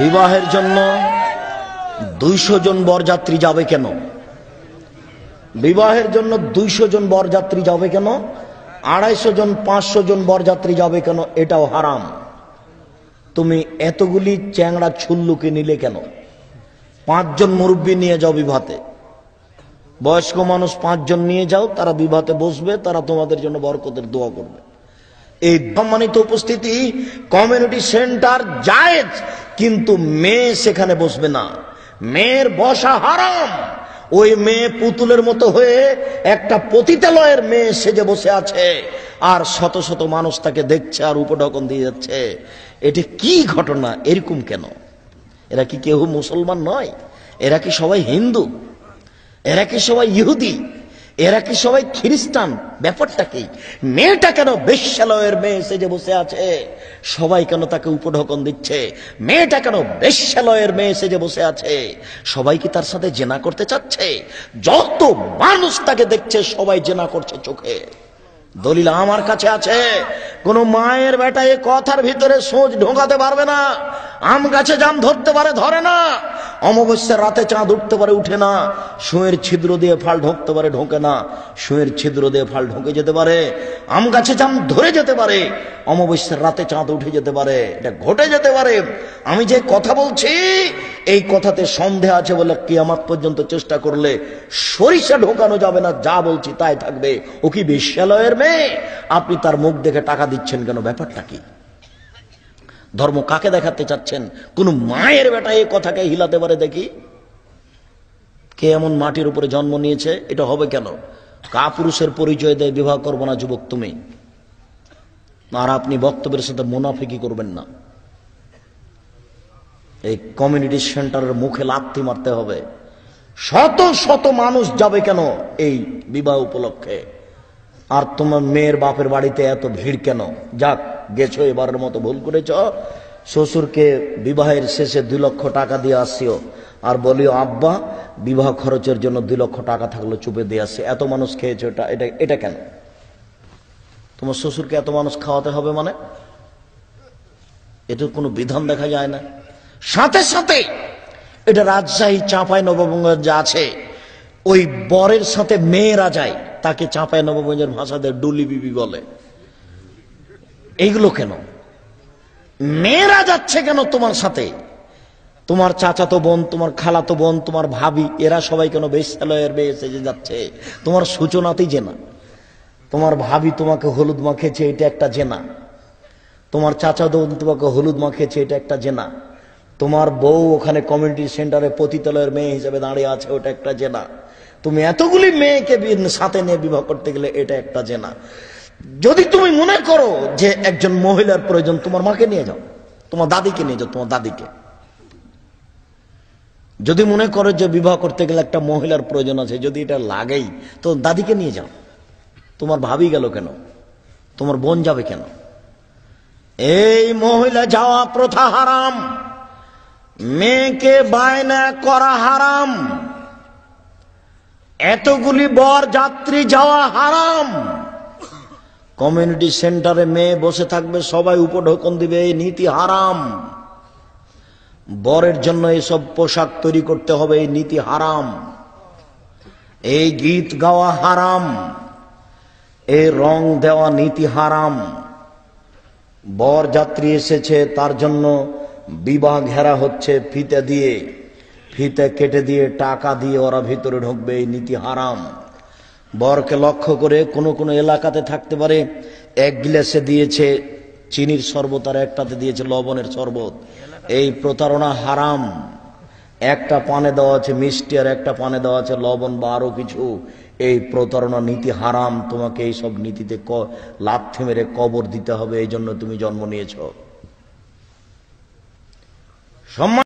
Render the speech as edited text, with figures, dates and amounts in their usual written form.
বিবাহের জন্য 200 জন বরযাত্রী যাবে কেন? বিবাহের জন্য 200 জন বরযাত্রী যাবে কেন? 250 জন 500 জন বরযাত্রী যাবে কেন? এটাও হারাম। তুমি এতগুলি চ্যাংড়া ছুল্লুকে নিলে কেন? 5 জন মুরব্বী নিয়ে যাও বিবাহতে, বয়স্ক মানুষ 5 জন নিয়ে যাও, তারা বিবাহতে বসবে, তারা তোমাদের জন্য বরকতের দোয়া করবে। এই সম্মানিত উপস্থিতি, কমিউনিটি সেন্টার জায়েজ, কিন্তু মেয়ে সেখানে বসবে না। মেয়ের বসা হারাম। ওই মেয়ে পুতুলের মতো হয়ে একটা পতিতালয়ের মেয়ে সেজে বসে আছে, আর শত শত মানুষ তাকে দেখছে আর উপঢকন দিয়ে যাচ্ছে। এটা কি ঘটনা? এরকম কেন? এরা কি কেউ মুসলমান নয়? এরা কি সবাই হিন্দু? এরা কি সবাই ইহুদি? এরা কি সবাই খ্রিস্টান? ব্যাপারটা কি? মেয়েটা কেন বেশ্যালয়ের মেয়ে সেজে বসে আছে? সবাই কেন তাকে উপঢকন দিচ্ছে? মেয়েটা কেন বেশ্যালয়ের মেয়ে সেজে বসে আছে? সবাই কি তার সাথে জেনা করতে চাচ্ছে? যত মানুষ তাকে দেখছে সবাই জেনা করছে চোখে। দলিল আমার কাছে আছে। কোন মায়ের বেটা এ কথার ভিতরে সোজ ঢোকাতে পারবে না। আম গাছে জাম ধরতে পারে, ধরে না। অমাবস্যার রাতে চাঁদ উঠতে পারে, উঠে না। সুঁয়ের ছিদ্র দিয়ে ফাল ঢোকতে পারে, ঢোকে না। সুঁয়ের ছিদ্র দিয়ে ফাল ঢোকে যেতে পারে। আম গাছে জাম ধরে যেতে পারে, অমাবস্যার রাতে চাঁদ উঠে যেতে পারে, এটা ঘটে যেতে পারে। আমি যে কথা বলছি এই কথাতে সন্দেহ আছে বলে কিয়ামত পর্যন্ত চেষ্টা করলে সরিষা ঢোকানো যাবে না। যা বলছি তাই থাকবে। ও কি বেশ্যালয়ের মেয়ে? আপনি তার মুখ দেখে টাকা দিচ্ছেন কেন? ব্যাপারটা কি? ধর্ম কাকে দেখাতে চাচ্ছেন? কোন মায়ের বেটা এই কথাকে হিলাতে পারে? দেখি কে এমন মাটির উপরে জন্ম নিয়েছে? এটা হবে কেন? কাপুরুষের পরিচয় দেয় বিবাহ করবো না যুবক তুমি। আর আপনি বক্তব্যের সাথে মুনাফিকি করবেন না। এই কমিউনিটি সেন্টারের মুখে লাথি মারতে হবে। শত শত মানুষ যাবে কেন এই বিবাহ উপলক্ষে? আর তোমার মেয়ের বাপের বাড়িতে এত ভিড় কেন? যাক, গেছো, এবারের মতো ভুল করেছ। শ্বশুরকে বিবাহের শেষে 2 লক্ষ টাকা দিয়ে আসিও, আর বলিও আব্বা বিবাহ খরচের জন্য 2 লক্ষ টাকা থাকলো চুপে দিয়ে আসছে। এত মানুষ খেয়েছো, এটা কেন? তোমার শ্বশুরকে এত মানুষ খাওয়াতে হবে মানে? এটার কোনো বিধান দেখা যায় না। সাথে সাথে এটা রাজশাহী চাঁপাই নবাবগঞ্জ যা আছে, ওই বরের সাথে মেয়েরা যায়, তাকে চাঁপাই নবাবগঞ্জের ভাষাতে ডুলি বিবি বলে। এইগুলো কেন? মেয়েরা যাচ্ছে কেন তোমার সাথে? তোমার চাচাতো বোন, তোমার খালাতো বোন, তোমার ভাবি, এরা সবাই কেন বেশ্যালয়ের মেয়ে সেজে যাচ্ছে? তোমার সূচনাতেই জেনা। তোমার ভাবি তোমাকে হলুদ মাখেছে, এটা একটা জেনা। তোমার চাচাতো বোন তোমাকে হলুদ মাখেছে, এটা একটা জেনা। তোমার বউ ওখানে কমিউনিটি সেন্টারে পতিতালয়ের মেয়ে হিসেবে দাঁড়িয়ে আছে, ওটা একটা জেনা। তুমি এতগুলি মেয়েকে সাথে নিয়ে বিবাহ করতে গেলে এটা একটা জেনা। যদি তুমি মনে করো যে একজন মহিলার প্রয়োজন, তোমার মাকে নিয়ে যাও, তোমার দাদিকে নিয়ে যাও, তোমার দাদিকে। যদি মনে করো যে বিবাহ করতে গেলে একটা মহিলার প্রয়োজন আছে, যদি এটা লাগেই, তো দাদিকে নিয়ে যাও। তোমার ভাবি গেল কেন? তোমার বোন যাবে কেন? এই মহিলা যাওয়া প্রথা হারাম। মেয়েকে বায়না করা হারাম। এতগুলি বর যাত্রী যাওয়া হারাম। কমিউনিটি সেন্টারে মেয়ে বসে থাকবে, সবাই উপঢৌকন দিবে, এই নীতি হারাম। বরের জন্য এসব পোশাক তৈরি করতে হবে, এই নীতি হারাম। এই গীত গাওয়া হারাম, এই রং দেওয়া নীতি হারাম। বর যাত্রী এসেছে, তার জন্য বিবাহ ঘেরা হচ্ছে ফিতে দিয়ে, ফিতে কেটে দিয়ে টাকা দিয়ে ওরা ভিতরে ঢুকবে, এই নীতি হারাম। বরকে লক্ষ্য করে কোনো কোনো এলাকাতে থাকতে পারে 1 গ্লাসে দিয়েছে চিনির শরবত আর একটাতে দিয়েছে লবণের শরবত। এই প্রতারণা হারাম। একটা পানে দেওয়া আছে মিষ্টি আর একটা পানে দেওয়া আছে লবণ বা আরো কিছু। এই প্রতারণা নীতি হারাম। তোমাকে এই সব নীতিতে লাথি মেরে কবর দিতে হবে। এই জন্য তুমি জন্ম নিয়েছ।